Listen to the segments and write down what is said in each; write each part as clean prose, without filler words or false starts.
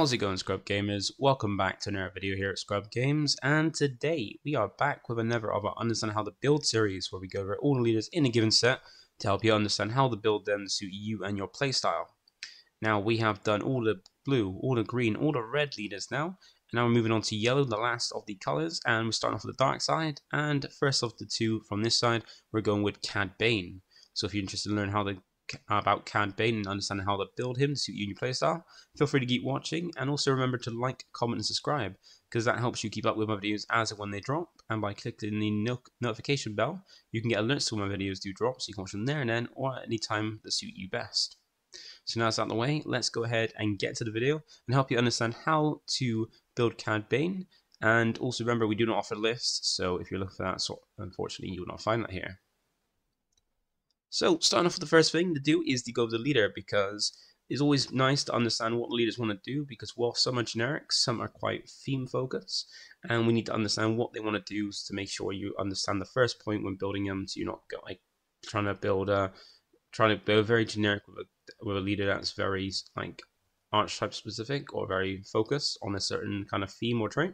How's it going, Scrub Gamers? Welcome back to another video here at Scrub Games, and today we are back with another of our Understand How to Build series, where we go over all the leaders in a given set to help you understand how to build them to suit you and your playstyle. Now we have done all the blue, all the green, all the red leaders now, and now we're moving on to yellow, the last of the colours, and we're starting off with the dark side. And first of the two from this side, we're going with Cad Bane. So if you're interested in learning about Cad Bane and understanding how to build him to suit you and your playstyle, feel free to keep watching, and also remember to like, comment and subscribe, because that helps you keep up with my videos as and when they drop. And by clicking the notification bell, you can get alerts to when my videos do drop, so you can watch them there and then, or at any time that suit you best. So now it's out of the way, let's go ahead and get to the video and help you understand how to build Cad Bane. And also remember, we do not offer lists, so if you're looking for that, unfortunately you will not find that here. So starting off with the first thing to do is to go with the leader, because it's always nice to understand what the leaders want to do, because while some are generic, some are quite theme focused, and we need to understand what they want to do to make sure you understand the first point when building them, so you're not like trying to build very generic with a leader that's very like archetype specific or very focused on a certain kind of theme or trait.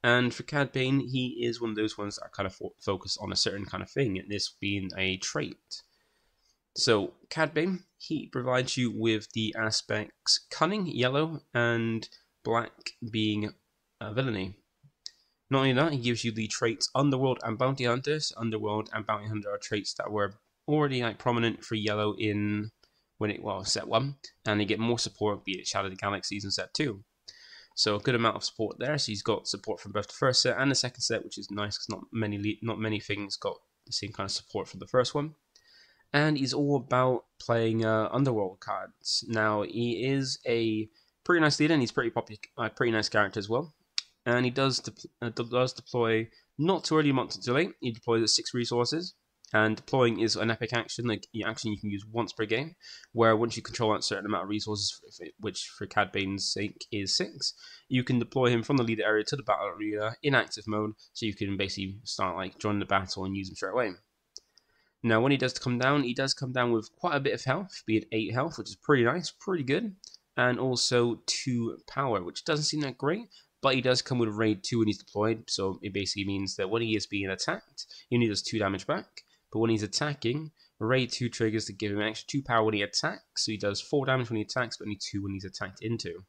And for Cad Bane, he is one of those ones that are kind of focused on a certain kind of thing, and this being a trait. So Cad Bane, he provides you with the aspects Cunning, yellow, and black being Villainy. Not only that, he gives you the traits Underworld and Bounty Hunters. Underworld and Bounty Hunter are traits that were already like prominent for yellow in set 1, and they get more support, be it Shadow of the Galaxies in set 2. So a good amount of support there. So he's got support from both the first set and the second set, which is nice because not many things got the same kind of support from the first one. And he's all about playing Underworld cards. Now, he is a pretty nice leader, and he's pretty nice character as well. And he does deploy not too early, not too late. He deploys at 6 resources, and deploying is an epic action, like action you can use once per game, where once you control a certain amount of resources, which for Cad Bane's sake is 6, you can deploy him from the leader area to the battle arena in active mode, so you can basically start like joining the battle and use him straight away. Now, when he does come down with quite a bit of health, be it 8 health, which is pretty nice, pretty good, and also 2 power, which doesn't seem that great, but he does come with raid 2 when he's deployed, so it basically means that when he is being attacked, he only does 2 damage back, but when he's attacking, raid 2 triggers to give him an extra 2 power when he attacks, so he does 4 damage when he attacks, but only 2 when he's attacked into.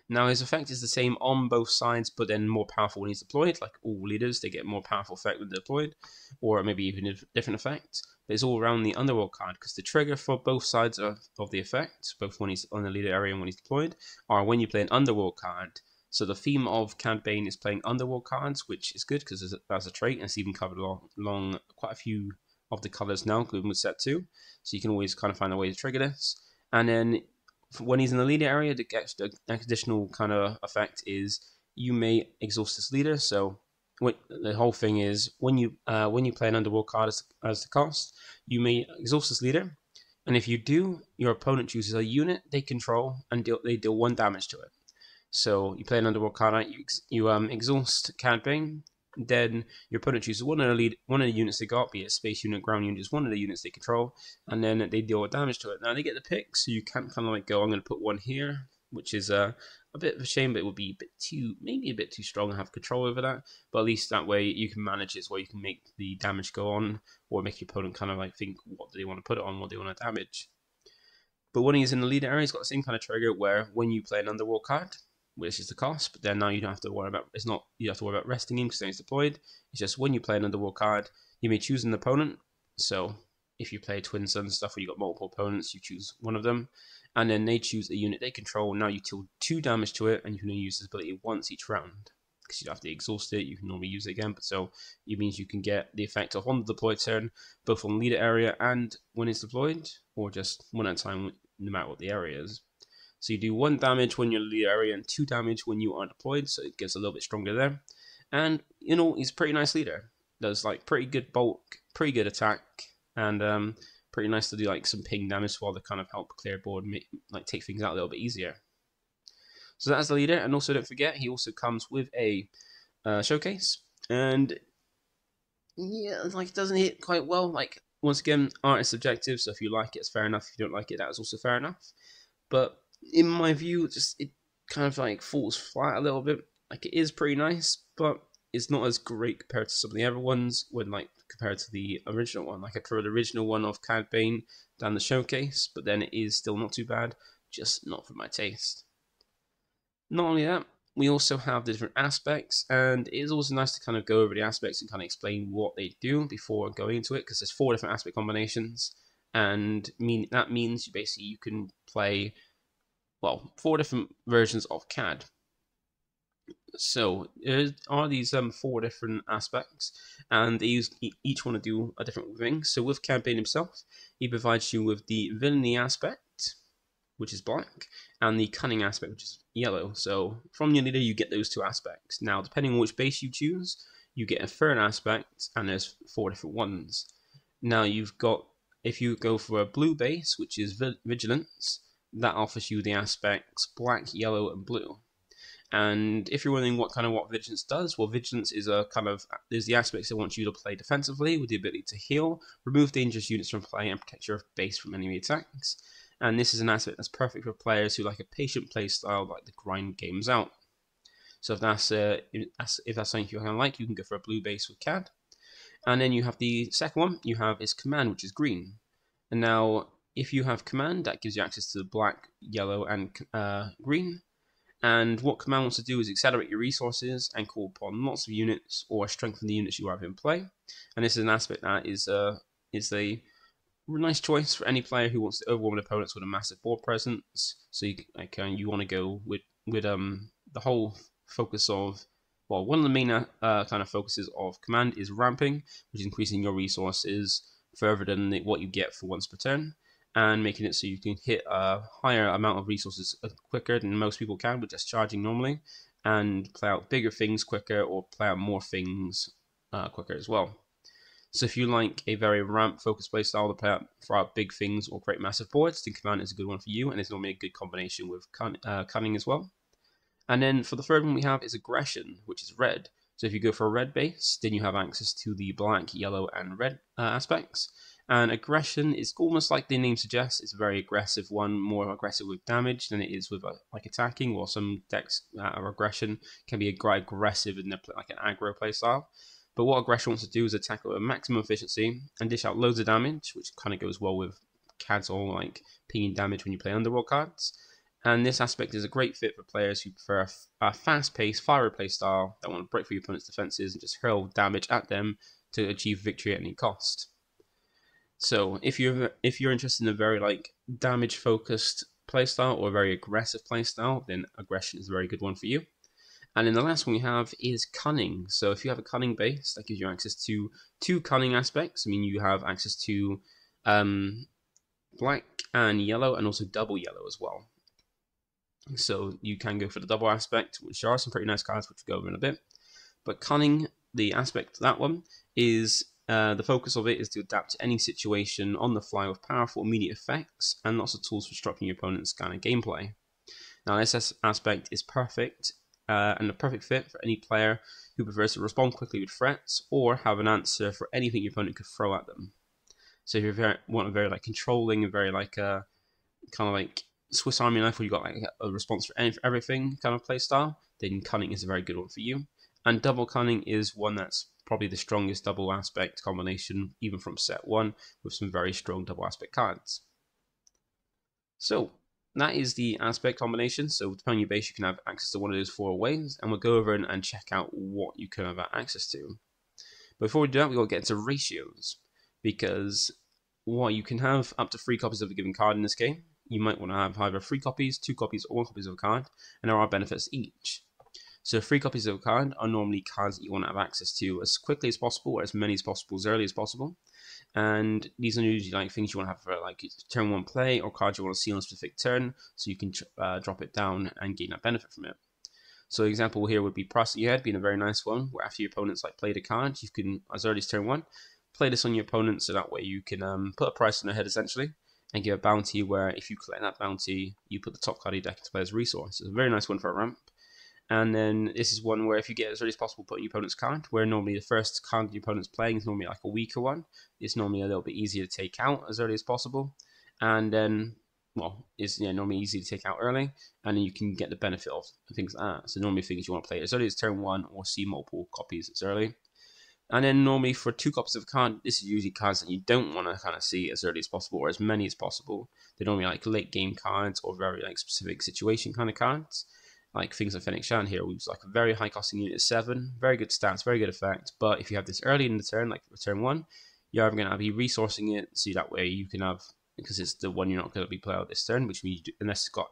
Now, his effect is the same on both sides, but then more powerful when he's deployed. Like all leaders, they get more powerful effect when they're deployed, or maybe even a different effect. But it's all around the Underworld card, because the trigger for both sides of the effect, both when he's on the leader area and when he's deployed, are when you play an Underworld card. So the theme of Cad Bane is playing Underworld cards, which is good because that's a trait, and it's even covered along quite a few of the colors now, including with set 2. So you can always kind of find a way to trigger this. And then when he's in the leader area, the additional kind of effect is you may exhaust this leader. So the whole thing is when you play an Underworld card as the cost, you may exhaust this leader, and if you do, your opponent chooses a unit they control and they deal 1 damage to it. So you play an Underworld card out, you exhaust Cad Bane, then your opponent chooses one of the units they got, be it space unit, ground unit, just one of the units they control, and then they deal damage to it. Now they get the pick, so you can't kind of like go, I'm going to put 1 here, which is a bit of a shame, but it would be maybe a bit too strong and have control over that. But at least that way you can manage it, where you can make the damage go on, or make your opponent kind of like think what do they want to put it on, what they want to damage. But when he's in the leader area, he's got the same kind of trigger where when you play an Underworld card, which is the cost, but then now you don't have to worry about you have to worry about resting him because he's deployed. It's just when you play an Underworld card, you may choose an opponent. So if you play Twin Suns stuff where you got multiple opponents, you choose one of them, and then they choose a unit they control. Now you deal 2 damage to it, and you can only use this ability once each round because you don't have to exhaust it. You can normally use it again, but so it means you can get the effect of on the deployed turn, both on leader area and when it's deployed, or just one at a time, no matter what the area is. So you do 1 damage when you're in the leader area and 2 damage when you are deployed, so it gets a little bit stronger there. And, you know, he's a pretty nice leader. Does, like, pretty good bulk, pretty good attack, and pretty nice to do, like, some ping damage while they kind of help clear board, like, take things out a little bit easier. So that's the leader, and also don't forget, he also comes with a showcase, and, yeah, like, it doesn't hit quite well. Like, once again, art is subjective, so if you like it, it's fair enough. If you don't like it, that is also fair enough. But in my view, it kind of like falls flat a little bit. Like, it is pretty nice, but it's not as great compared to some of the other ones when like compared to the original one. Like, I prefer the original one of Cad Bane than the showcase, but then it is still not too bad, just not for my taste. Not only that, we also have the different aspects, and it is also nice to kind of go over the aspects and kind of explain what they do before going into it, because there's 4 different aspect combinations, and that means you can play, well, 4 different versions of CAD. So there are these 4 different aspects, and they use each one to do a different thing. So with Cad Bane himself, he provides you with the Villainy aspect, which is black, and the Cunning aspect, which is yellow. So from your leader, you get those 2 aspects. Now, depending on which base you choose, you get a third aspect, and there's 4 different ones. Now, if you go for a blue base, which is Vigilance, that offers you the aspects black, yellow, and blue. And if you're wondering what Vigilance does, well, Vigilance is there's the aspects that want you to play defensively with the ability to heal, remove dangerous units from play, and protect your base from enemy attacks. And this is an aspect that's perfect for players who like a patient play style, like the grind games out. So if that's something you kind of like, you can go for a blue base with CAD. And then you have the second one you have is Command, which is green. And now, if you have Command, that gives you access to the black, yellow, and green. And what Command wants to do is accelerate your resources and call upon lots of units or strengthen the units you have in play. And this is an aspect that is a nice choice for any player who wants to overwhelm opponents with a massive board presence. So you want to go with the whole focus of, well, one of the main kind of focuses of Command is ramping, which is increasing your resources further than what you get for once per turn, and making it so you can hit a higher amount of resources quicker than most people can with just charging normally, and play out bigger things quicker or play out more things quicker as well. So if you like a very ramp-focused playstyle to play out for out big things or create massive boards, then Command is a good one for you, and it's normally a good combination with Cunning as well. And then for the third one we have is Aggression, which is red. So if you go for a red base, then you have access to the black, yellow, and red aspects. And Aggression is almost like the name suggests. It's a very aggressive one, more aggressive with damage than it is with like attacking, while some decks or Aggression can be aggressive in like an aggro playstyle. But what Aggression wants to do is attack with maximum efficiency and dish out loads of damage, which kind of goes well with CAD's all like pinging damage when you play Underworld cards. And this aspect is a great fit for players who prefer a fast-paced, fiery playstyle that want to break through your opponent's defenses and just hurl damage at them to achieve victory at any cost. So if you're interested in a very like damage-focused playstyle or a very aggressive playstyle, then Aggression is a very good one for you. And then the last one we have is Cunning. So if you have a Cunning base, that gives you access to 2 Cunning aspects. I mean, you have access to black and yellow, and also double yellow as well. So you can go for the double aspect, which are some pretty nice cards, which we'll go over in a bit. But Cunning, the aspect that one, is the focus of it is to adapt to any situation on the fly with powerful immediate effects and lots of tools for disrupting your opponent's kind of gameplay. Now this aspect is perfect and a perfect fit for any player who prefers to respond quickly with threats or have an answer for anything your opponent could throw at them. So if you want a very like controlling and very like kind of like Swiss Army knife where you got like a response for everything kind of playstyle, then Cunning is a very good one for you. And double Cunning is one that's probably the strongest double aspect combination, even from set 1, with some very strong double aspect cards. So that is the aspect combination. So depending on your base, you can have access to one of those 4 ways, and we'll go over and check out what you can have access to. But before we do that, we've got to get into ratios, because what you can have up to 3 copies of a given card in this game. You might want to have either 3 copies, 2 copies, or 1 copy of a card, and there are benefits each. So 3 copies of a card are normally cards that you want to have access to as quickly as possible, or as many as possible, as early as possible. And these are usually like things you want to have for like turn 1 play, or cards you want to see on a specific turn, so you can drop it down and gain that benefit from it. So example here would be Price Your Head being a very nice one, where after your opponent's like played a card, you can, as early as turn 1, play this on your opponent, so that way you can put a price on their head essentially, and give a bounty where if you collect that bounty, you put the top card of your deck into play as a resource. It's a very nice one for a ramp. And then this is one where if you get as early as possible, put on your opponent's card, where normally the first card your opponent's playing is normally like a weaker one. It's normally a little bit easier to take out as early as possible. And then well, is normally easy to take out early, and then you can get the benefit of things like that. So normally things you want to play as early as turn 1 or see multiple copies as early. And then normally for 2 copies of a card, this is usually cards that you don't want to kind of see as early as possible or as many as possible. They're normally like late game cards or very like specific situation kind of cards. Like things like Fennec Shan here, was like a very high costing unit of 7, very good stats, very good effect. But if you have this early in the turn, like turn 1, you're either going to be resourcing it, so that way you can have, because it's the one you're not going to be playing out this turn, which means unless it's got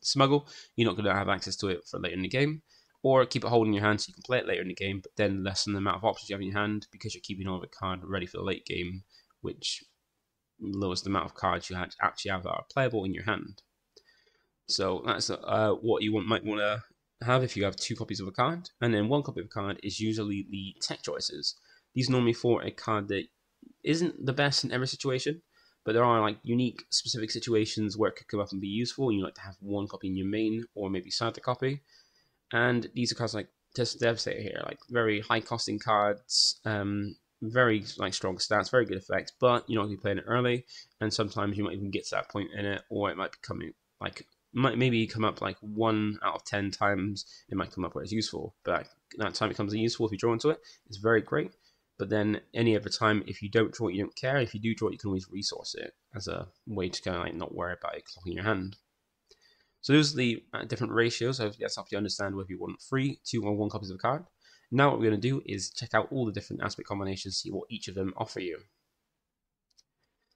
smuggle, you're not going to have access to it for later in the game. Or keep it holding in your hand so you can play it later in the game, but then lessen the amount of options you have in your hand because you're keeping all of the card ready for the late game, which lowers the amount of cards you actually have that are playable in your hand. So that's what you might want to have if you have 2 copies of a card. And then 1 copy of a card is usually the tech choices. These normally for a card that isn't the best in every situation, but there are like unique specific situations where it could come up and be useful, and you like to have 1 copy in your main or maybe side the copy. And these are cards like Devastator here, like very high costing cards, very like strong stats, very good effect, but you're not going to be playing it early, and sometimes you might even get to that point in it, or it might be coming like maybe come up like 1 out of 10 times. It might come up where it's useful, but that time it comes in useful if you draw into it. It's very great. But then any other time, if you don't draw it, you don't care. If you do draw it, you can always resource it as a way to kind of like not worry about it clocking your hand. So those are the different ratios. So that's helped you understand whether you want 3, 2, or 1 copies of a card. Now what we're going to do is check out all the different aspect combinations, see what each of them offer you.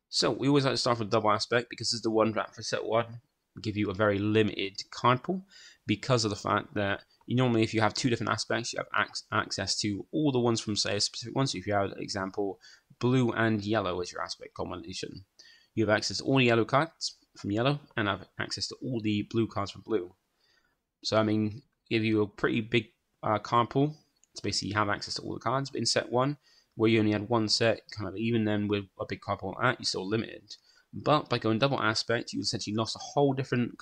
So we always like to start with double aspect because this is the one that for set 1 give you a very limited card pool, because of the fact that normally if you have 2 different aspects, you have access to all the ones from say a specific one. So if you have, example, blue and yellow as your aspect combination, you have access to all the yellow cards from yellow and have access to all the blue cards from blue. So I mean, give you a pretty big card pool to basically have access to all the cards. But in set 1, where you only had 1 set, kind of even then with a big card pool like that, you're still limited. But by going double aspect, you essentially lost a whole different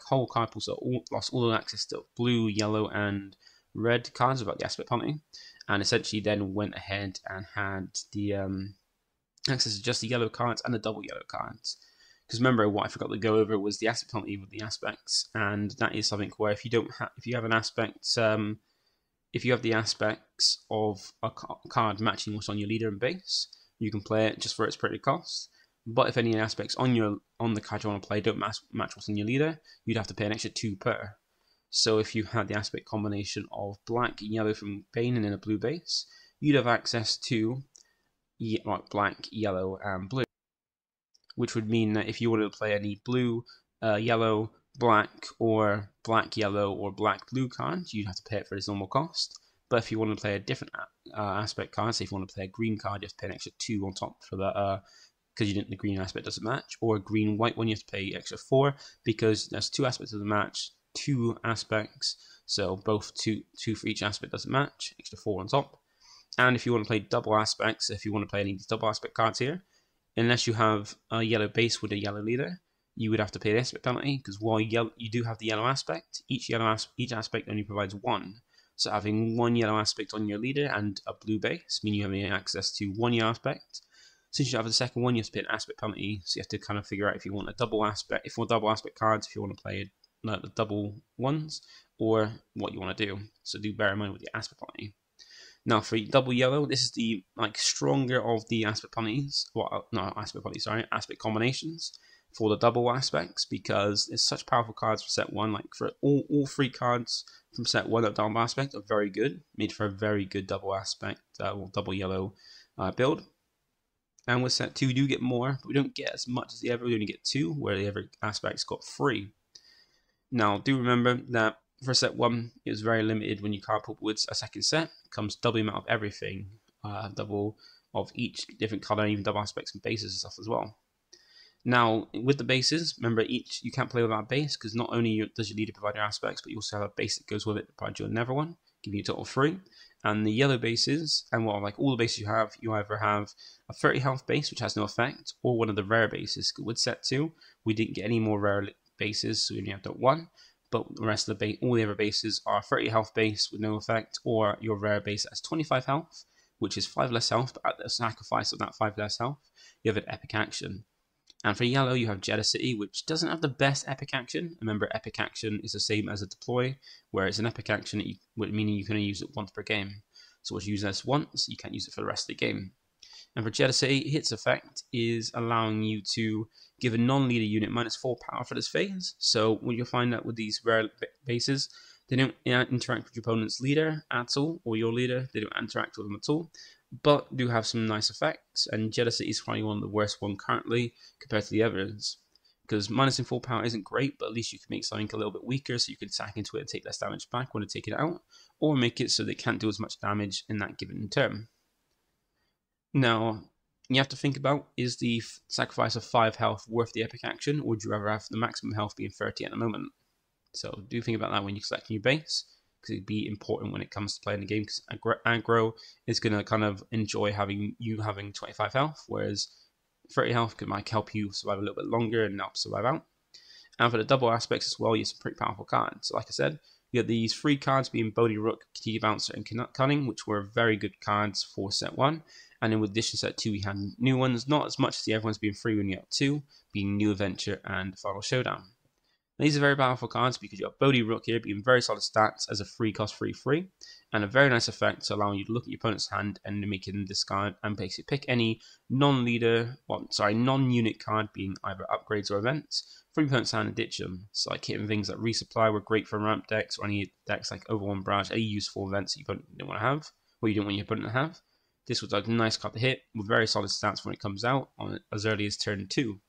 whole card pool, so lost all the access to blue, yellow, and red cards without the aspect penalty, and essentially then went ahead and had the access to just the yellow cards and the double yellow cards. Because remember, what I forgot to go over was the aspect penalty with the aspects, and that is something where if you have an aspect, if you have the aspects of a card matching what's on your leader and base, you can play it just for its pretty cost. But if any aspects on the card you want to play don't match what's in your leader, you'd have to pay an extra 2 per. So if you had the aspect combination of black and yellow from Bane and then a blue base, you'd have access to black, yellow, and blue, which would mean that if you wanted to play any blue, yellow, black, or black, yellow, or black, blue cards, you'd have to pay it for its normal cost. But if you want to play a different aspect card, say if you want to play a green card, you have to pay an extra 2 on top for that, because the green aspect doesn't match, or a green white one you have to pay extra 4 because there's 2 aspects of the match, 2 aspects, so both 2 for each aspect doesn't match, extra 4 on top. And if you want to play double aspects, if you want to play any of these double aspect cards here, unless you have a yellow base with a yellow leader, you would have to pay the aspect penalty, because while you do have the yellow aspect, each aspect only provides 1. So having 1 yellow aspect on your leader and a blue base mean you have access to 1 yellow aspect. Since you have the second one, you have to pay an aspect penalty, so you have to kind of figure out if you want a double aspect, if you want double aspect cards, if you want to play the double ones, or what you want to do. So do bear in mind with the aspect penalty. Now for double yellow, this is the stronger of the aspect penalties. Well, not aspect penalties, sorry, aspect combinations for the double aspects, because it's such powerful cards for set 1. Like for all 3 cards from set 1 of double aspect are very good, made for a very good double aspect, double yellow build. And with set 2, we do get more, but we don't get as much as the other. We only get 2, where the other aspects got 3. Now, do remember that for set 1, it was very limited when you card pool with a second set. It comes double amount of everything, double of each different color, even double aspects and bases and stuff as well. Now, with the bases, remember you can't play without a base, because not only does your leader provide your aspects, but you also have a base that goes with it that provides you another one, giving you a total of 3. And the yellow bases, and all the bases you either have a 30 health base, which has no effect, or one of the rare bases. With set 2, we didn't get any more rare bases, so we only have 1. But the rest of all the other bases are 30 health base with no effect, or your rare base has 25 health, which is 5 less health, but at the sacrifice of that 5 less health, you have an epic action. And for yellow, you have Jealousy, which doesn't have the best epic action. Remember, epic action is the same as a deploy, whereas an epic action, meaning you can only use it once per game. So what you use this once, you can't use it for the rest of the game. And for Jealousy, its effect is allowing you to give a non-leader unit -4 power for this phase. So what you'll find out with these rare bases, they don't interact with your opponent's leader at all, or your leader, they don't interact with them at all, but do have some nice effects, and Jealousy is probably one of the worst one currently compared to the others. Because -4 power isn't great, but at least you can make something a little bit weaker so you can attack into it and take less damage back when you take it out, or make it so they can't do as much damage in that given turn. Now, you have to think about, is the sacrifice of 5 health worth the epic action, or would you rather have the maximum health being 30 at the moment? So do think about that when you're selecting your base, because it'd be important when it comes to playing the game, because aggro is going to kind of enjoy having 25 health, whereas 30 health might help you survive a little bit longer and help survive out. And for the double aspects as well, you have some pretty powerful cards. So like I said, you have these 3 cards being Bodhi Rook, Cad Bouncer, and Cunning, which were very good cards for set 1. And then with addition set 2, we had new ones, not as much as the everyone's being free when you have 2, being New Adventure and Final Showdown. Now, these are very powerful cards because you have Bodhi Rook here being very solid stats as a free cost 3/3, and a very nice effect to allowing you to look at your opponent's hand and make him discard and basically pick any non-unit card, being either upgrades or events, from your opponent's hand and ditch them. So like hitting things like Resupply were great for ramp decks, or any decks like Overwhelm Barrage, any useful events that you don't want to have, or you don't want your opponent to have. This was a nice card to hit with very solid stats when it comes out on as early as turn 2.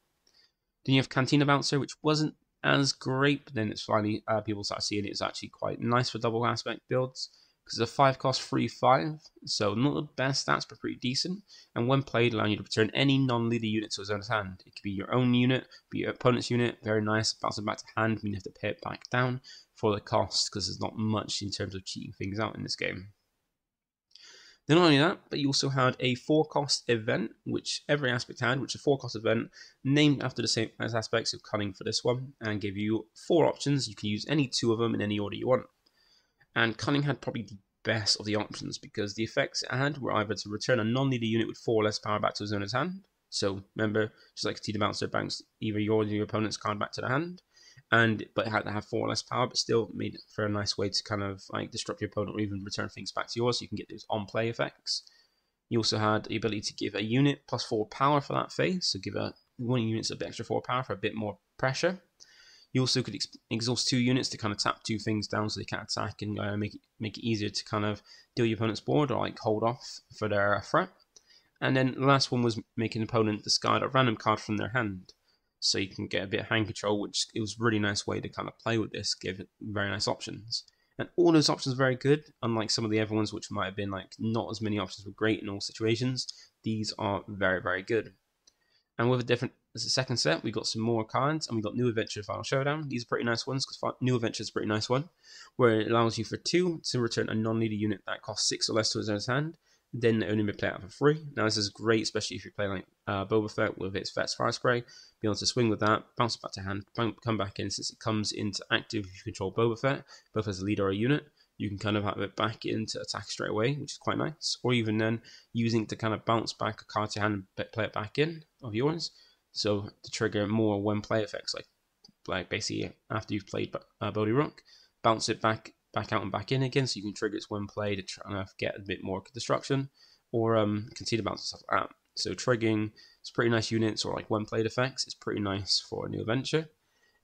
Then you have Cantina Bouncer, which wasn't as great, but then it's finally people start seeing it's actually quite nice for double aspect builds, because it's a 5 cost 3/5, so not the best stats, but pretty decent. And when played, allowing you to return any non-leader unit to his own hand. It could be your own unit, be your opponent's unit, very nice. Bouncing back to hand, meaning you have to pay it back down for the cost, because there's not much in terms of cheating things out in this game. Then not only that, but you also had a 4-cost event, which every aspect had, which is a 4-cost event named after the same as aspects of Cunning for this one, and gave you 4 options. You can use any 2 of them in any order you want. And Cunning had probably the best of the options, because the effects it had were either to return a non-leader unit with 4 less power back to his owner's hand. So remember, just like Cad Bouncer bounce either your or your opponent's card back to the hand, but it had to have 4 less power, but still made it for a nice way to kind of like disrupt your opponent or even return things back to yours, so you can get those on-play effects. You also had the ability to give a unit +4 power for that phase, so give one unit a bit extra 4 power for a bit more pressure. You also could exhaust 2 units to kind of tap 2 things down so they can't attack, and make it easier to kind of deal your opponent's board or like hold off for their threat. And then the last one was making an opponent discard a random card from their hand, so you can get a bit of hand control, which it was a really nice way to kind of play with this, give it very nice options. And all those options are very good, unlike some of the other ones which might have been like not as many options were great in all situations. These are very, very good. And with a second set, we got some more cards, and we got New Adventure and Final Showdown. These are pretty nice ones, because New Adventure is a pretty nice one, where it allows you for 2 to return a non-leader unit that costs 6 or less to his own hand, then only be played out for free. Now this is great, especially if you're playing like Boba Fett with its Fett's Fire Spray. Be able to swing with that, bounce it back to hand, come back in. Since it comes into active, if you control Boba Fett, both as a leader or a unit, you can kind of have it back into attack straight away, which is quite nice. Or even then, using it to kind of bounce back a card to hand and play it back in of yours. So to trigger more when play effects, like basically after you've played Bodhi Rook, bounce it back out and back in again, so you can trigger its when play to try and get a bit more destruction, or Concede Bounce and stuff like that. So triggering it's pretty nice units, or like when played effects, it's pretty nice for a New Adventure.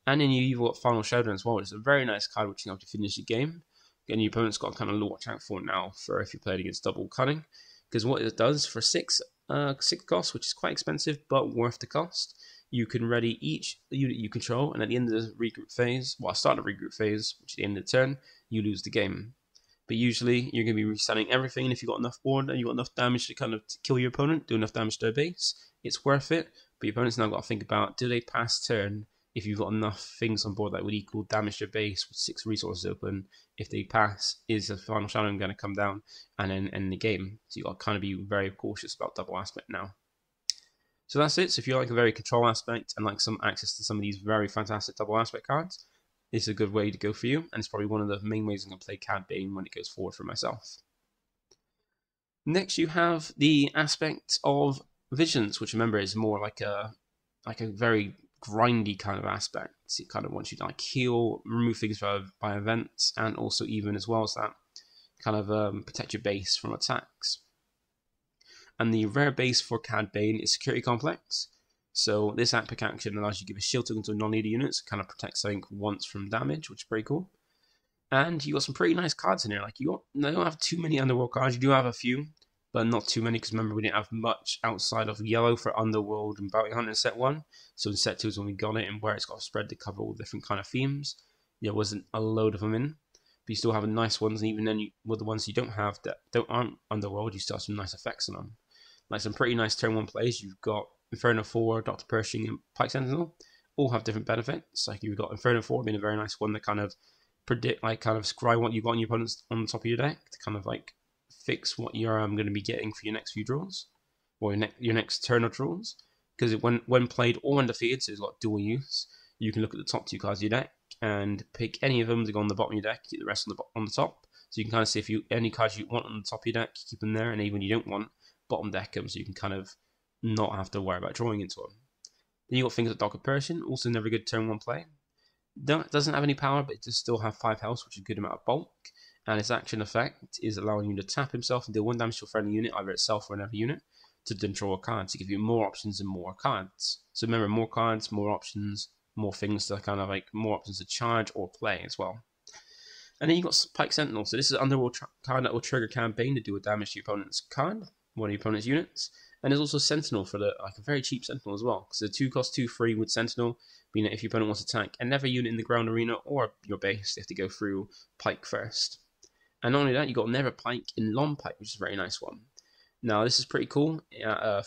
And then you've got Final Showdown as well, which is a very nice card which you have to finish the game. And your opponent's got to kind of watch out for now for if you played against double Cunning, because what it does for 6 costs, which is quite expensive but worth the cost, you can ready each unit you control, and at the end of the regroup phase, start of the regroup phase, which is the end of the turn, you lose the game. But usually you're going to be resetting everything, and if you've got enough board and you've got enough damage to kind of kill your opponent, do enough damage to their base, it's worth it. But your opponent's now got to think about, do they pass turn if you've got enough things on board that would equal damage to their base with 6 resources open? If they pass, is the Final Shadow going to come down and then end the game? So you've got to kind of be very cautious about double aspect now. So that's it. So if you like a very control aspect and like some access to some of these very fantastic double aspect cards, it's a good way to go for you, and it's probably one of the main ways I'm going to play Cad Bane when it goes forward for myself. Next, you have the aspect of Visions, which remember is more like a like a very grindy kind of aspect. It kind of wants you to like heal, remove things by events, and also even as well as that, kind of protect your base from attacks. And the rare base for Cad Bane is Security Complex. So this epic action allows you to give a shield token to a non-leader unit, so kind of protects something once from damage, which is pretty cool. And you got some pretty nice cards in here. Like you don't have too many Underworld cards. You do have a few, but not too many, because remember we didn't have much outside of yellow for Underworld and Bounty Hunter in set 1. So in set 2 is when we got it, and where it's got a spread to cover all different kind of themes. There wasn't a load of them in, but you still have nice ones, and even then, with the ones you don't have that aren't Underworld, you still have some nice effects on them. Like some pretty nice turn 1 plays. You've got Inferno 4, Dr. Pershing, and Pike Sentinel. All have different benefits. Like you've got Inferno 4 being a very nice one that kind of predict, like kind of scry what you've got on your opponents on the top of your deck to kind of like fix what you're going to be getting for your next few draws, or your next turn of draws. Because when played or when defeated, so it's got dual use, you can look at the top 2 cards of your deck and pick any of them to go on the bottom of your deck, keep the rest on the top. So you can kind of see if any cards you want on the top of your deck, keep them there, and even you don't want, bottom deck them, so you can kind of not have to worry about drawing into them. Then you got things like Dr. Pershing, also never good turn 1 play. Doesn't have any power, but it does still have 5 health, which is a good amount of bulk. And its action effect is allowing you to tap himself and deal 1 damage to a friendly unit, either itself or another unit, to then draw a card to give you more options and more cards. So remember, more cards, more options, more things to kind of like more options to charge or play as well. And then you got Pike Sentinel. So this is an Underworld card that will trigger Cad Bane to do a damage to your opponent's card, one of your opponent's units. And there's also Sentinel for a very cheap Sentinel as well. So 2 cost 2 free with Sentinel, meaning that if your opponent wants to attack another unit in the ground arena or your base, they have to go through Pike first. And not only that, you got Never Pike in Long Pike, which is a very nice one. Now this is pretty cool.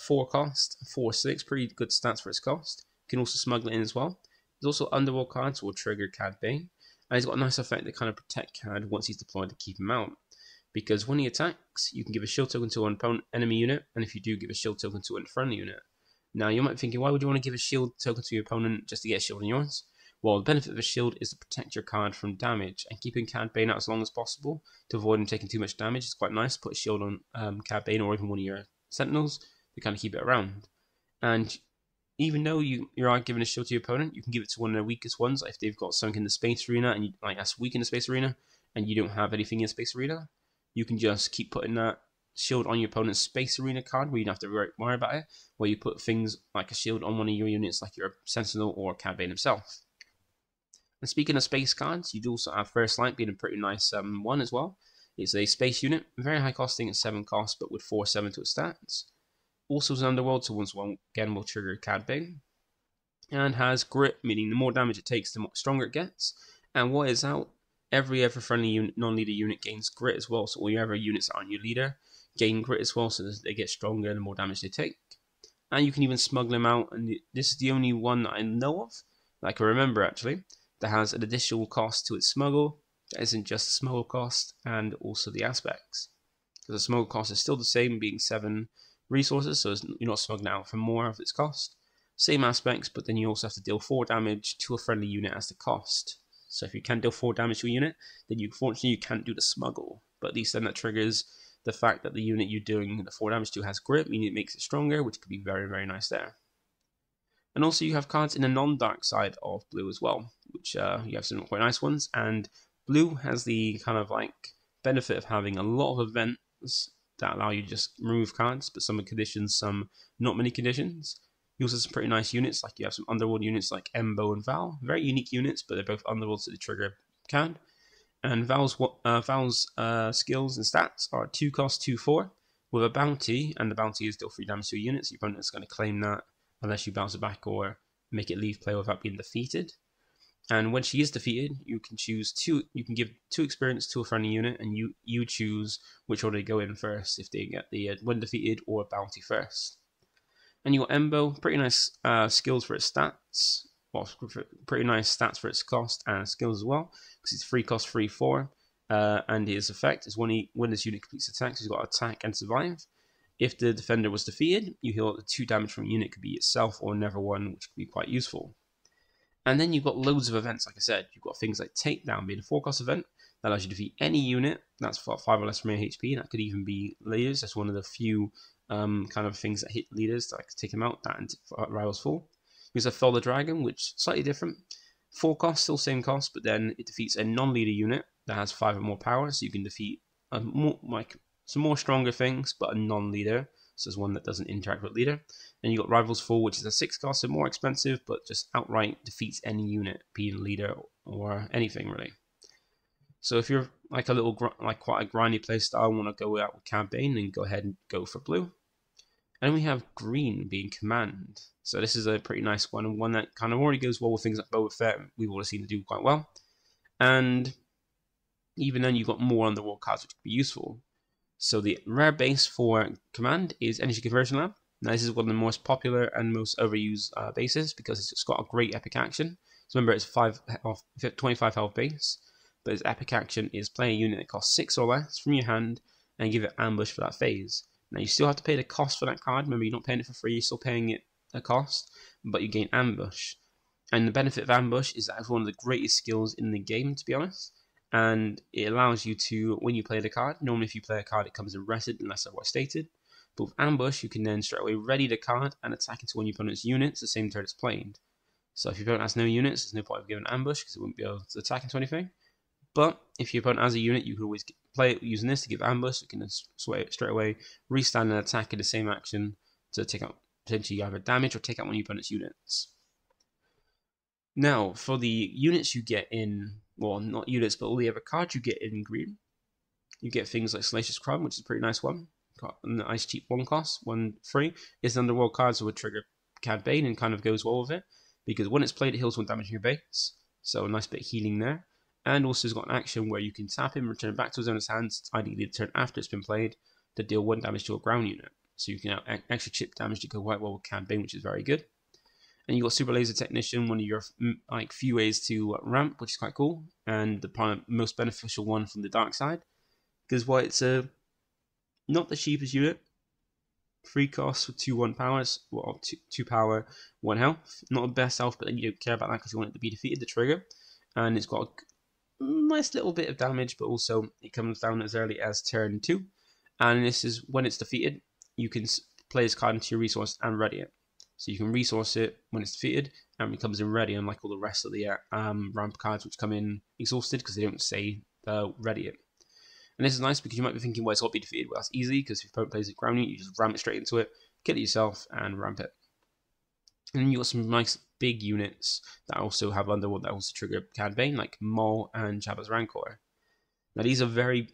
4 cost, 4/6, pretty good stats for its cost. You can also smuggle it in as well. There's also Underworld cards will trigger Cad Bane, and he's got a nice effect that kind of protect Cad once he's deployed to keep him out. Because when he attacks, you can give a shield token to an opponent enemy unit, and if you do, give a shield token to a friendly unit. Now you might be thinking, why would you want to give a shield token to your opponent just to get a shield on yours? Well, the benefit of a shield is to protect your card from damage, and keeping Cad Bane out as long as possible to avoid him taking too much damage is quite nice. Put a shield on Cad Bane or even one of your Sentinels to kind of keep it around. And even though you are giving a shield to your opponent, you can give it to one of their weakest ones. Like if they've got something in the space arena and that's weak in the space arena, and you don't have anything in the space arena, you can just keep putting that shield on your opponent's space arena card where you don't have to worry about it, where you put things like a shield on one of your units like your Sentinel or Cad Bane himself. And speaking of space cards, you do also have First Light being a pretty nice one as well. It's a space unit, very high costing at 7 cost, but with 4/7 to its stats. Also is an Underworld, so once one again will trigger Cad Bane. And has Grit, meaning the more damage it takes, the more stronger it gets. And what is out? Every friendly non-leader unit gains Grit as well, so all your other units that aren't your leader gain Grit as well, so they get stronger the more damage they take. And you can even smuggle them out, and this is the only one that I know of, that I can remember actually, that has an additional cost to its smuggle, that isn't just the smuggle cost, and also the aspects. Because the smuggle cost is still the same, being 7 resources, so you're not smuggling out for more of its cost. Same aspects, but then you also have to deal 4 damage to a friendly unit as the cost. So if you can deal 4 damage to a unit, then unfortunately you can't do the smuggle. But at least then that triggers the fact that the unit you're doing the 4 damage to has Grit, meaning it makes it stronger, which could be very, very nice there. And also you have cards in the non-dark side of blue as well, which you have some quite nice ones. And blue has the kind of like benefit of having a lot of events that allow you to just remove cards, but some conditions, some not many conditions. You also have some pretty nice units, like you have some Underworld units like Embo and Val. Very unique units, but they're both Underworld, so they trigger Cad. And Val's skills and stats are 2 cost, 2/4, with a bounty, and the bounty is deal 3 damage to a unit, so your opponent's going to claim that unless you bounce it back or make it leave play without being defeated. And when she is defeated, you can choose you can give 2 experience to a friendly unit, and you choose which order they go in first, if they get the when defeated or a bounty first. And you got Embo, pretty nice skills for its stats. Well, pretty nice stats for its cost and skills as well, because it's 3 cost, 3/4. And his effect is when this unit completes attacks, he's got attack and survive. If the defender was defeated, you heal the 2 damage from a unit, could be itself or never one, which could be quite useful. And then you've got loads of events, like I said. You've got things like Takedown being a 4 cost event that allows you to defeat any unit that's 5 or less from your HP. That could even be leaders. That's one of the few kind of things that hit leaders that I could take them out, that and rivals full. There's a Thor the Dragon, which is slightly different. 4 cost, still same cost, but then it defeats a non-leader unit that has 5 or more power, so you can defeat some more stronger things, but a non-leader, so it's one that doesn't interact with leader. And you got Rivals 4, which is a 6 cost, so more expensive, but just outright defeats any unit, being leader or anything really. So if you're like a little quite a grindy playstyle, want to go out with Cad Bane, then go ahead and go for blue. And we have green being command. So this is a pretty nice one, and one that kind of already goes well with things like Boba Fett. We've already seen it do quite well. And even then, you've got more underworld cards which could be useful. So the rare base for command is Energy Conversion Lab. Now this is one of the most popular and most overused bases because it's got a great epic action. So remember, it's 25 health base, but its epic action is play a unit that costs 6 or less from your hand and give it ambush for that phase. Now you still have to pay the cost for that card. Remember, you're not paying it for free, you're still paying it a cost, but you gain ambush. And the benefit of ambush is that it's one of the greatest skills in the game, to be honest. And it allows you to, when you play the card, normally if you play a card it comes in rested unless otherwise stated. But with ambush you can then straight away ready the card and attack into one of your opponent's units the same turn it's played. So if your opponent has no units, there's no point of giving ambush because it wouldn't be able to attack into anything. But if your opponent has a unit, you can always play it using this to give ambush. You can straight away restand and attack in the same action to take out potentially either damage or take out one of your opponent's units. Now, for the units you get in, well, not units, but all the other cards you get in green, you get things like Salacious Crumb, which is a pretty nice one. Got a nice cheap 1 cost, 1 free. It's an underworld card, so it would trigger Cad Bane and kind of goes well with it, because when it's played, it heals 1 damage in your base, so a nice bit of healing there. And also it's got an action where you can tap him, return it back to his owner's hands, ideally the turn after it's been played, to deal 1 damage to a ground unit. So you can have extra chip damage to go quite well with Cad Bane, which is very good. And you got Super Laser Technician, one of your few ways to ramp, which is quite cool, and the most beneficial one from the dark side, because while it's not the cheapest unit, 3 costs with 2/1 powers, well 2 power, 1 health, not the best health, but then you don't care about that because you want it to be defeated, the trigger, and it's got a nice little bit of damage, but also it comes down as early as turn 2, and this is when it's defeated, you can play this card into your resource and ready it. So you can resource it when it's defeated, and it comes in ready, unlike all the rest of the ramp cards which come in exhausted because they don't say ready it. And this is nice because you might be thinking, well, it's got to be defeated. Well, that's easy because if your opponent plays a ground unit, you just ram it straight into it, kill it yourself, and ramp it. And then you got some nice big units that also have underworld that also trigger Cad Bane, like Maul and Jabba's Rancor. Now these are very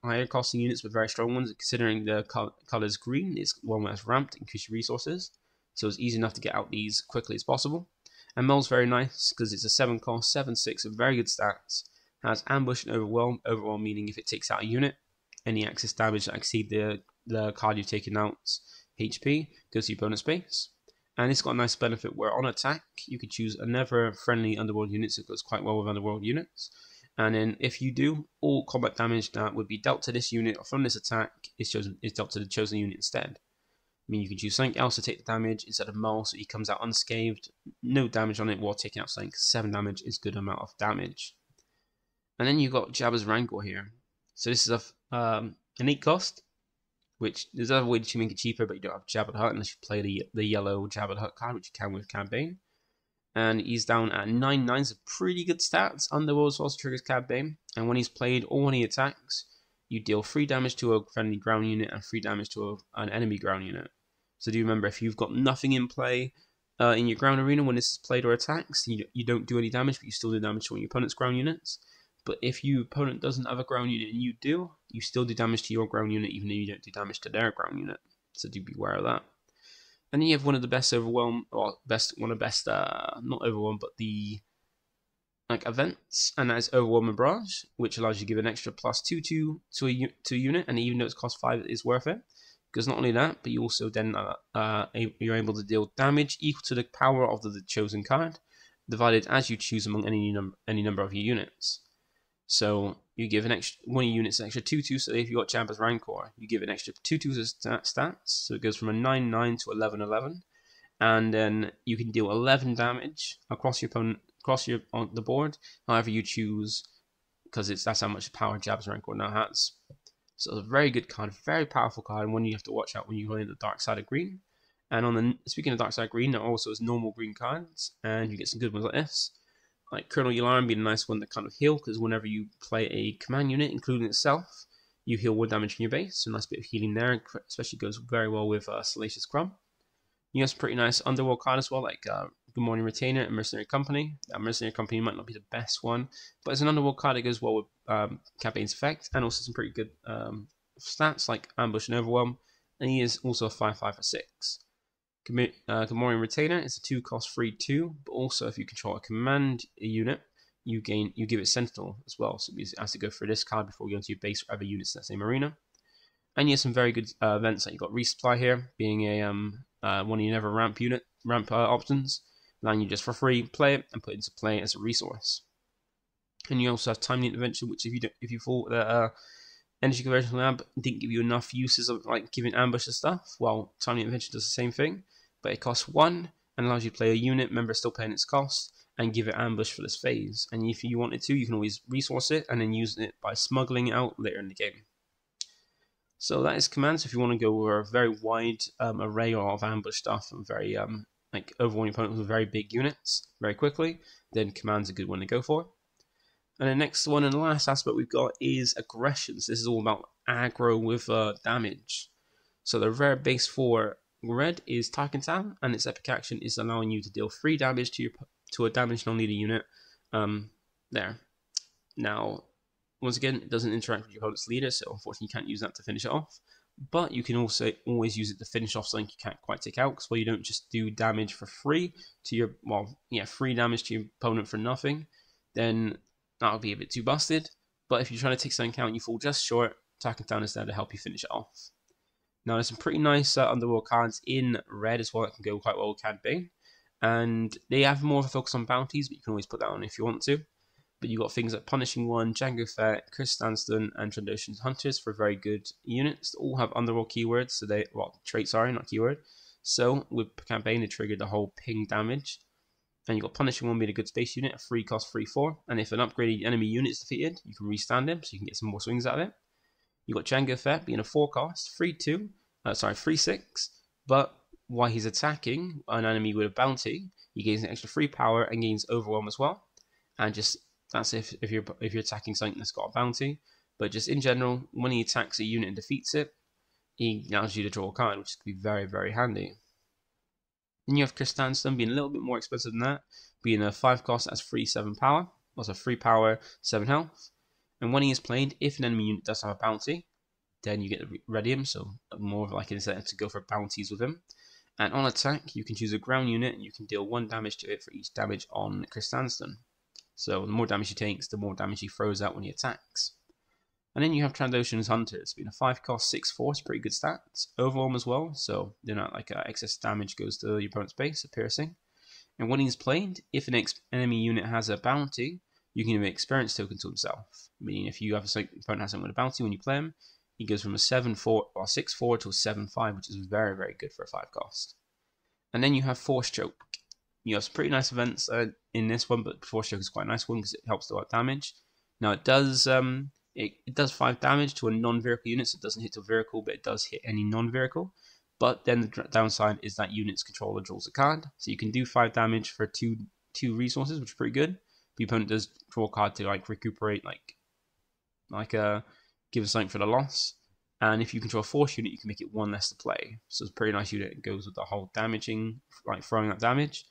higher costing units, but very strong ones. Considering the colors green, it's one that's ramped, increase your resources. So it's easy enough to get out these quickly as possible. And Maul's very nice because it's a 7 cost, 7/6 of very good stats. Has ambush and overwhelm. Overwhelm meaning if it takes out a unit, any excess damage that exceed the card you've taken out's HP goes to your opponent's base. And it's got a nice benefit where on attack you can choose another friendly underworld unit, so it goes quite well with underworld units. And then if you do, all combat damage that would be dealt to this unit or from this attack is dealt to the chosen unit instead. I mean, you can choose something else to take the damage instead of Maul, so he comes out unscathed, no damage on it while taking out something, 7 damage is a good amount of damage. And then you've got Jabba's Rancor here. So this is an 8 cost, which there's other way to make it cheaper, but you don't have Jabba the Hutt unless you play the yellow Jabba the Hutt card, which you can with Cad Bane. And he's down at 9/9, so pretty good stats. Underworld also triggers Cad Bane, and when he's played or when he attacks, you deal 3 damage to a friendly ground unit and 3 damage to an enemy ground unit. So do remember, if you've got nothing in play in your ground arena when this is played or attacks, you don't do any damage, but you still do damage to one of your opponent's ground units. But if your opponent doesn't have a ground unit and you do, you still do damage to your ground unit even though you don't do damage to their ground unit. So do beware of that. And then you have one of the best overwhelm, or not overwhelm, but the events, and that is Overwhelm and Barrage, which allows you to give an extra +2/2 to a unit, and even though it's cost 5, it is worth it. Because not only that, but you also then you're able to deal damage equal to the power of the chosen card, divided as you choose among any number of your units. So you give one of your units an extra 2/2. So if you got Jabba's Rancor, you give an extra 2/2 stats. So it goes from a 9/9 to 11/11, and then you can deal 11 damage across your opponent, on the board, however you choose, because that's how much power Jabba's Rancor now has. So it's a very good card, very powerful card, and one you have to watch out when you go in the dark side of green. And on the speaking of dark side green, there also is normal green cards, and you get some good ones like this. Like Colonel Yularan being a nice one that kind of heal, because whenever you play a command unit, including itself, you heal 1 damage from your base. So a nice bit of healing there, especially goes very well with Salacious Scrum. You have some pretty nice underworld card as well, like Good Morning Retainer and Mercenary Company. Mercenary Company might not be the best one, but it's an underworld card that goes well with Cad Bane's effect, and also some pretty good stats like Ambush and Overwhelm. And he is also a 5/5 for 6. Good Morning Retainer is a 2-cost free 2, but also if you control a command unit, you give it Sentinel as well. So it has to go for this card before you go into your base or other units in that same arena. And you have some very good events, like you've got Resupply here, being a one of your never ramp options, allowing you just for free play it and put it into play as a resource. And you also have Timely Intervention, which if you thought that Energy Conversion Lab didn't give you enough uses of like giving ambush and stuff, well, Timely Intervention does the same thing, but it costs 1 and allows you to play a unit member still paying its cost and give it ambush for this phase. And if you wanted to, you can always resource it and then use it by smuggling it out later in the game. So that is commands. If you want to go over a very wide array of ambush stuff and very like overwhelming opponents with very big units very quickly, then command's a good one to go for. And the next one and the last aspect we've got is aggressions. This is all about aggro with damage. So the rare base for red is Tarkentan, and its epic action is allowing you to deal 3 damage to a damaged non-leader unit. There. Now, once again, it doesn't interact with your opponent's leader, so unfortunately you can't use that to finish it off. But you can also always use it to finish off something you can't quite take out, because you don't just do damage for free to your, 3 damage to your opponent for nothing, then that'll be a bit too busted. But if you're trying to take something out and you fall just short, Tarkentan is there to help you finish it off. Now, there's some pretty nice underworld cards in red as well that can go quite well with Cad Bane. And they have more of a focus on bounties, but you can always put that on if you want to. But you've got things like Punishing One, Django Fett, Chris Stanston, and Trandoshan's Hunters for very good units. They all have underworld keywords, so traits, not keyword. So with Cad Bane, they triggered the whole ping damage. And you've got Punishing One being a good space unit, a 3-cost, 3/4. And if an upgraded enemy unit is defeated, you can restand him, so you can get some more swings out of it. You've got Django Fett being a 4-cost, 3/6. But while he's attacking an enemy with a bounty, he gains an extra 3 power and gains Overwhelm as well. And just that's if you're attacking something that's got a bounty. But just in general, when he attacks a unit and defeats it, he allows you to draw a card, which can be very, very handy. Then you have Chris Stanston being a little bit more expensive than that, being a 5-cost, that's 3/7 power, also 3 power, 7 health. And when he is played, if an enemy unit does have a bounty, then you get to ready him, so more of like an incentive to go for bounties with him. And on attack, you can choose a ground unit and you can deal 1 damage to it for each damage on Chris Stanston. So the more damage he takes, the more damage he throws out when he attacks. And then you have Trandoshan's Hunters, being a 5-cost, 6/4, it's pretty good stats. Overwhelm as well, so they're not like excess damage goes to your opponent's base, a piercing. And when he's played, if an enemy unit has a bounty, you can give an experience token to himself. Meaning if you have opponent has something with a bounty when you play him, he goes from a 7/4 or 6/4 to a 7/5, which is very, very good for a 5-cost. And then you have Force Choke. You have some pretty nice events in this one, but Force Choke is quite a nice one because it helps do out damage. Now it does it does 5 damage to a non-vehicle unit, so it doesn't hit a vehicle, but it does hit any non-vehicle. But then the downside is that unit's controller draws a card, so you can do 5 damage for two resources, which is pretty good. The opponent does draw a card to like recuperate, give us something for the loss. And if you control a Force unit, you can make it 1 less to play. So it's a pretty nice unit. It goes with the whole damaging, like throwing that damage.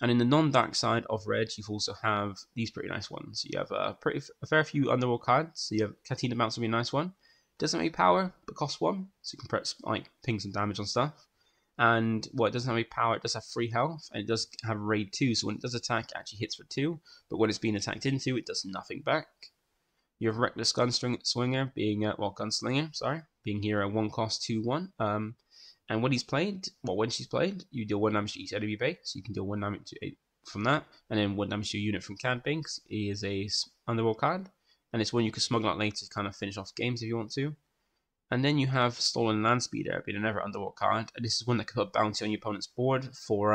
And in the non-dark side of red, you also have these pretty nice ones. You have a fair few underworld cards. So you have Katina Bounce will be a nice one. Doesn't have any power, but costs 1. So you can press ping some damage on stuff. And it doesn't have any power, it does have 3 health, and it does have raid 2. So when it does attack, it actually hits for 2. But when it's being attacked into, it does nothing back. You have Reckless Gunslinger being being here a 1-cost 2/1. And when she's played, you deal 1 damage to each enemy base. So you can deal 1 damage from that, and then 1 damage to your unit from Cad Bane, because he is a underworld card, and it's one you can smuggle out later to kind of finish off games if you want to. And then you have Stolen Landspeeder being another underworld card, and this is one that can put a bounty on your opponent's board for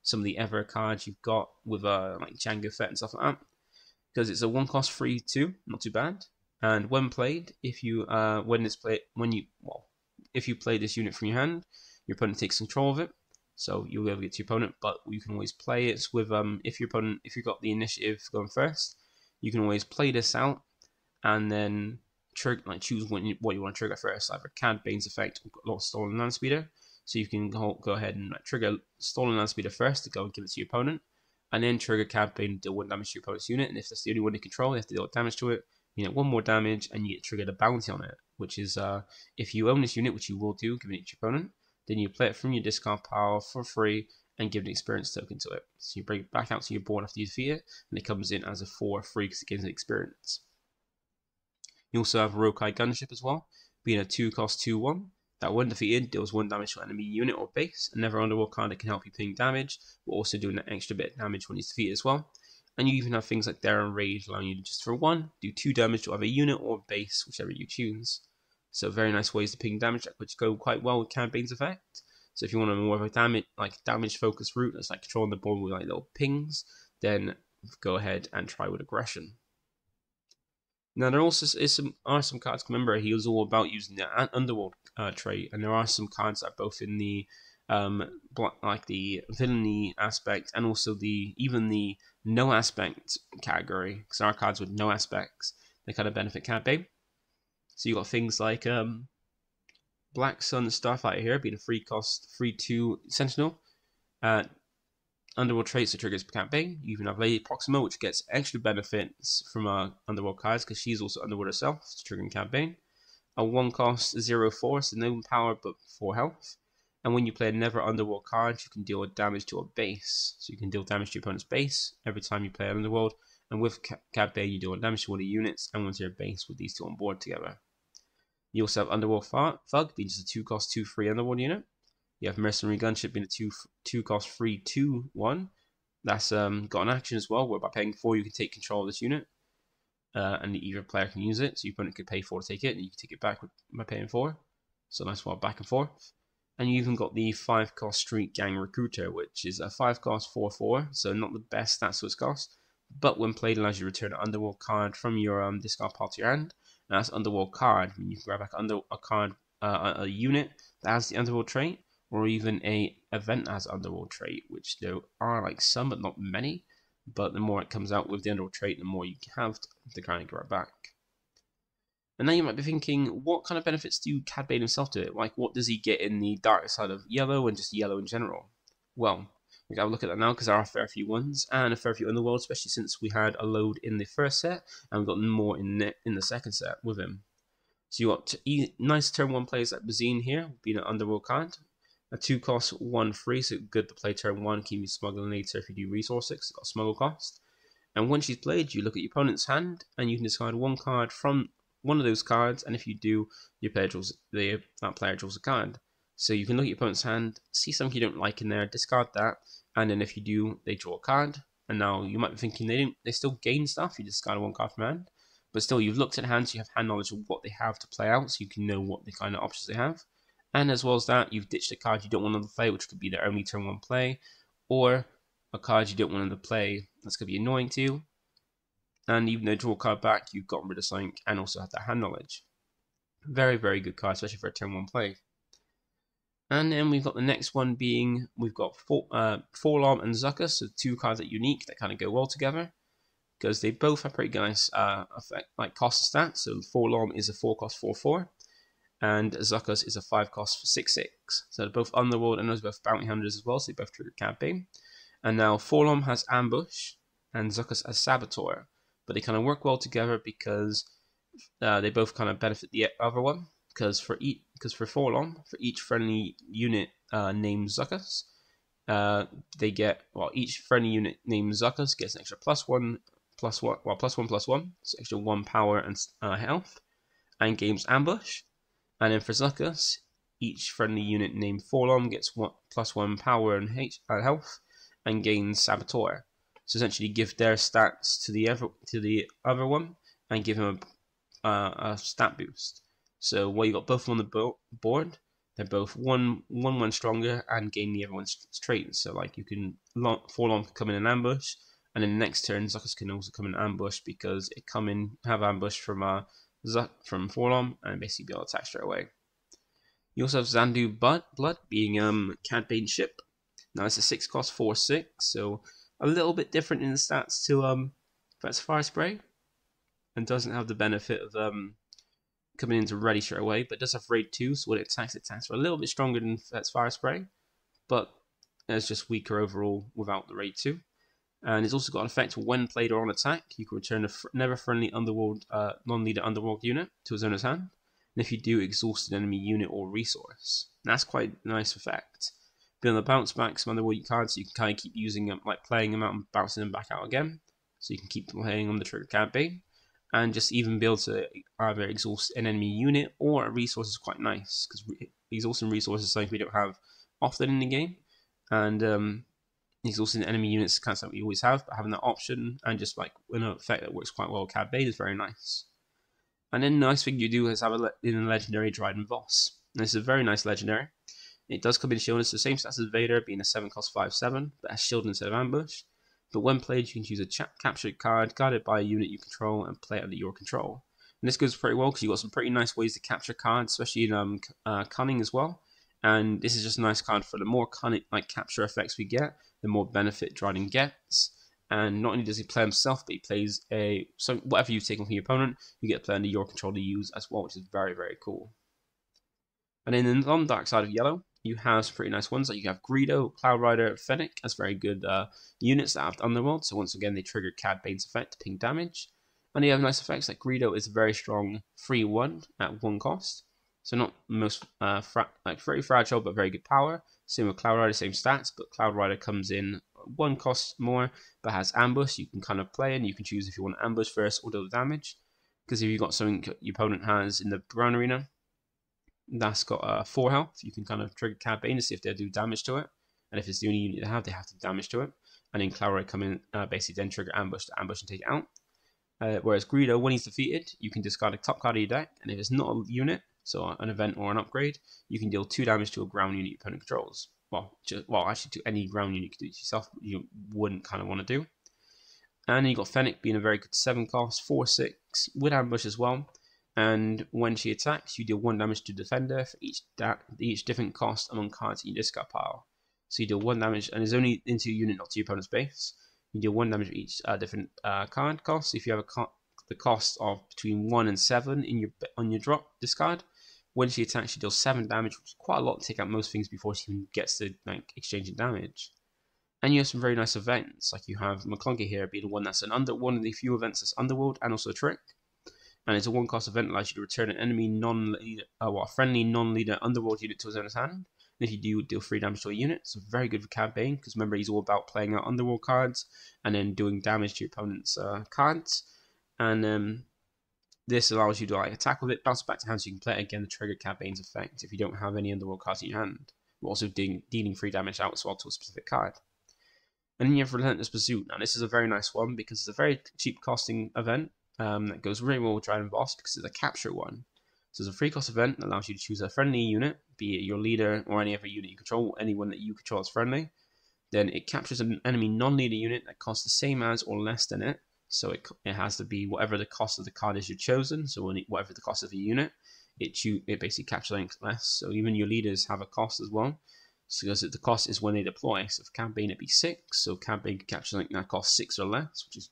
some of the Ever cards you've got with like Django Fett and stuff like that. Because it's a 1-cost 3/2, not too bad. And when played, if you play this unit from your hand, your opponent takes control of it. So you'll be able to get to your opponent, but you can always play it with if you've got the initiative going first, you can always play this out and then choose what you want to trigger first, either Cad Bane's effect or Stolen Land Speeder. So you can go ahead and trigger Stolen Land Speeder first to go and give it to your opponent, and then trigger Cad Bane to deal 1 damage to your opponent's unit. And if that's the only one you control, you have to deal damage to it. You get 1 more damage, and you get triggered a bounty on it, which is if you own this unit, which you will do, giving it to your opponent, then you play it from your discard pile for free and give an experience token to it. So you bring it back out to your board after you defeat it, and it comes in as a 4 free because it gives an experience. You also have Rokai Gunship as well, being a 2-cost 2/1. That when defeated deals 1 damage to enemy unit or base. Another underworld card that can help you ping damage, but also doing that extra bit of damage when he's defeated as well. And you even have things like Dare and Rage, allowing you to just for 1 do 2 damage to either unit or base, whichever you choose. So very nice ways to ping damage, which go quite well with Cad Bane's effect. So if you want a more of a damage focused route that's like controlling the board with like little pings, then go ahead and try with Aggression. Now there also are some cards. Remember, he was all about using the Underworld trait, and there are some cards that are both in the like the Villainy aspect and also even the no aspect category. Because there are cards with no aspects that kind of benefit Cad Bane. So you got things like Black Sun Starfighter here, being a 3-cost 3/2 Sentinel. Underworld traits that triggers Cad Bane. You even have Lady Proxima, which gets extra benefits from Underworld cards because she's also Underworld herself, triggering Cad Bane. A 1-cost 0/4, so no power but 4 health. And when you play another Underworld card, you can deal damage to a base. So you can deal damage to your opponent's base every time you play Underworld. And with Cad Bane, you deal damage to one of the units and one to your base with these two on board together. You also have Underworld Thug, being just a 2-cost 2/3 Underworld unit. You have Mercenary Gunship being a 2-cost 3/2/1. That's got an action as well, where by paying 4 you can take control of this unit. And either player can use it, so your opponent could pay 4 to take it, and you can take it back by paying 4. So nice one back and forth. And you even got the 5-cost Street Gang Recruiter, which is a 5-cost 4/4, so not the best stats to its cost. But when played, allows you to return an Underworld card from your discard pile to your hand. And that's Underworld card. You can grab back a unit that has the Underworld trait, or even a event as Underworld trait, which there are like some but not many. But the more it comes out with the Underworld trait, the more you have to kind of grab back. And now you might be thinking, what kind of benefits do Cad Bane himself do it? Like, what does he get in the dark side of yellow and just yellow in general? Well, we can have a look at that now because there are a fair few ones and a fair few Underworld, especially since we had a load in the first set and we've got more in the second set with him. So you got nice turn 1 plays like Bazine here, being an Underworld card. A 2-cost 1/3, so good to play turn 1, keep you smuggling later if you do resource 6, it's got a smuggle cost. And when she's played, you look at your opponent's hand and you can discard 1 card from one of those cards, and if you do, that player draws a card. So you can look at your opponent's hand, see something you don't like in there, discard that, and then if you do, they draw a card. And now you might be thinking they still gain stuff, you discard 1 card from hand, but still you've looked at hands, you have hand knowledge of what they have to play out, so you can know what the kind of options they have. And as well as that, you've ditched a card you don't want them to play, which could be their only turn 1 play, or a card you don't want them to play that's going to be annoying to you. And even though you draw a card back, you've gotten rid of something and also have that hand knowledge. Very, very good card, especially for a turn 1 play. And then we've got the next one being, we've got Forlorn and Zuckuss, so 2 cards that are unique that kind of go well together, because they both have pretty nice effect, like cost stats. So Forlorn is a 4-cost 4/4, and Zuckuss is a 5-cost 6/6. So they're both Underworld and those are both Bounty Hunters as well, so they both trigger Cad Bane. And now Forlorn has Ambush, and Zuckuss has Saboteur. But they kind of work well together because they both kind of benefit the other one. Because for Forlorn, for each friendly unit named Zuckuss, they get, each friendly unit named Zuckuss gets an extra +1/+1, so extra 1 power and health, and gains Ambush. And then for Zuckuss, each friendly unit named Forlorn gets +1 power and health, and gains Saboteur. So essentially, give their stats to the other one and give him a stat boost. So while you got both on the board, they're both one stronger and gain the other one's traits. So like you can Forlorn can come in and ambush, and then the next turn Zuckuss can also come in and ambush because it have ambush from Forlorn and basically be able to attack straight away. You also have Zandu Blood being Cad Bane ship. Now it's a 6 cost 4/6, so a little bit different in the stats to that's Fire Spray, and doesn't have the benefit of coming into ready straight away, but it does have raid 2, so when it attacks are a little bit stronger than that's Fire Spray, but it's just weaker overall without the raid 2. And it's also got an effect when played or on attack. You can return a never friendly underworld non-leader underworld unit to his owner's hand. And if you do, exhaust an enemy unit or resource. And that's quite a nice effect. Be on the bounce back some underworld cards, so you can kind of keep using them, like playing them out and bouncing them back out again. So you can keep playing on the trigger Cad Bane. And just even be able to either exhaust an enemy unit or a resource is quite nice, because exhausting resources is something we don't have often in the game. And exhausting enemy units is kind of something we always have, but having that option and just like an effect that works quite well with Cad Bane is very nice. And then the nice thing you do is have in a legendary Dryden Voss. And this is a very nice legendary. It does come in shield. It's the same stats as Vader, being a 7 cost 5/7, but has shield instead of ambush. But when played, you can choose a captured card guarded by a unit you control and play it under your control. And this goes pretty well because you've got some pretty nice ways to capture cards, especially in Cunning as well. And this is just a nice card for the more Cunning like capture effects we get, the more benefit Dryden gets. And not only does he play himself, but he plays whatever you've taken from your opponent, you get to play under your control to use as well, which is very, very cool. And then on the dark side of yellow, you have some pretty nice ones. Like you have Greedo, Cloud Rider, Fennec as very good units that have Underworld. So once again, they trigger Cad Bane's effect to ping damage. And you have nice effects like Greedo is a very strong 3/1 at 1 cost. So not most very fragile, but very good power. Same with Cloud Rider, same stats, but Cloud Rider comes in 1 cost more, but has ambush. You can kind of play and you can choose if you want to ambush first or deal damage. Because if you've got something your opponent has in the ground arena, that's got 4 health, you can kind of trigger Cad Bane to see if they do damage to it. And if it's the only unit they have to do damage to it. And then Cloud Rider come in, basically then trigger ambush to ambush and take it out. Whereas Greedo, when he's defeated, you can discard a top card of your deck, and if it's not a unit, so an event or an upgrade, you can deal 2 damage to a ground unit your opponent controls. Well, actually to any ground unit you can do it yourself, you wouldn't kind of want to do. And then you got Fennec being a very good 7 cost, 4/6, with ambush as well. And when she attacks, you deal 1 damage to defender for each different cost among cards in your discard pile. So you deal 1 damage, and it's only into your unit, not to your opponent's base. You deal 1 damage for each different card cost. So if you have the cost of between 1 and 7 on your drop discard, when she attacks, she deals 7 damage, which is quite a lot to take out most things before she even gets to like exchanging damage. And you have some very nice events, like you have McClunky here being the one that's one of the few events that's Underworld and also a trick. And it's a 1 cost event that allows you to return an enemy friendly non-leader Underworld unit to his owner's hand. And if you do, deal 3 damage to a unit. So very good for Cad Bane, because remember he's all about playing out Underworld cards and then doing damage to your opponent's cards. And this allows you to attack with it, bounce back to hand, so you can play it again to trigger Cad Bane's effect if you don't have any Underworld cards in your hand. We're also dealing 3 damage out as well to a specific card. And then you have Relentless Pursuit. Now this is a very nice one because it's a very cheap costing event. That goes really well with Dryden Voss because it's a capture one. So it's a 3 cost event that allows you to choose a friendly unit, be it your leader or any other unit you control, anyone that you control is friendly. Then it captures an enemy non-leader unit that costs the same as or less than it. So it has to be whatever the cost of the card is you've chosen. So whatever the cost of the unit, it basically captures less. So even your leaders have a cost as well. So because the cost is when they deploy. So for Cad Bane it'd be 6. So Cad Bane can capture something that costs 6 or less, which is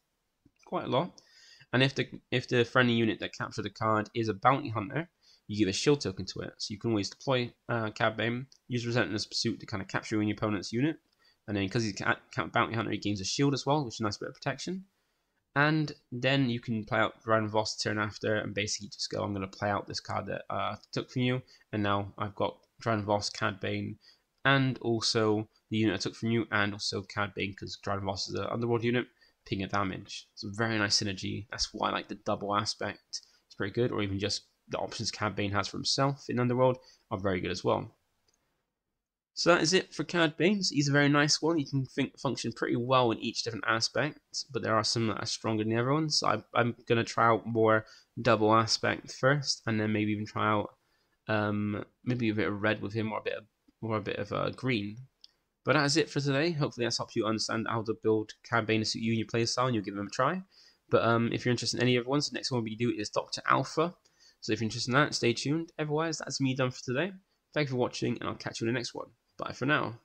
quite a lot. And if the friendly unit that captured the card is a bounty hunter, you give a shield token to it. So you can always deploy Cad Bane, use Relentless Pursuit to kind of capture in your opponent's unit. And then because he's a bounty hunter, he gains a shield as well, which is a nice bit of protection. And then you can play out Dryden Voss turn after and basically just go, I'm going to play out this card that I took from you. And now I've got Dryden Voss, Cad Bane, and also the unit I took from you, and also Cad Bane, because Dryden Voss is an Underworld unit. Ping a damage. It's a very nice synergy. That's why I like the double aspect. It's very good, or even just the options Cad Bane has for himself in Underworld are very good as well. So that is it for Cad Bane. He's a very nice one. He can function pretty well in each different aspect, but there are some that are stronger than the other ones. So I'm going to try out more double aspect first, and then maybe even try out maybe a bit of red with him, or a bit of green. But that is it for today. Hopefully that's helped you understand how to build Cad Bane to suit you and your playstyle, and you'll give them a try. But if you're interested in any other ones, the next one we do is Dr. Alpha. So if you're interested in that, stay tuned. Otherwise, that's me done for today. Thank you for watching, and I'll catch you in the next one. Bye for now.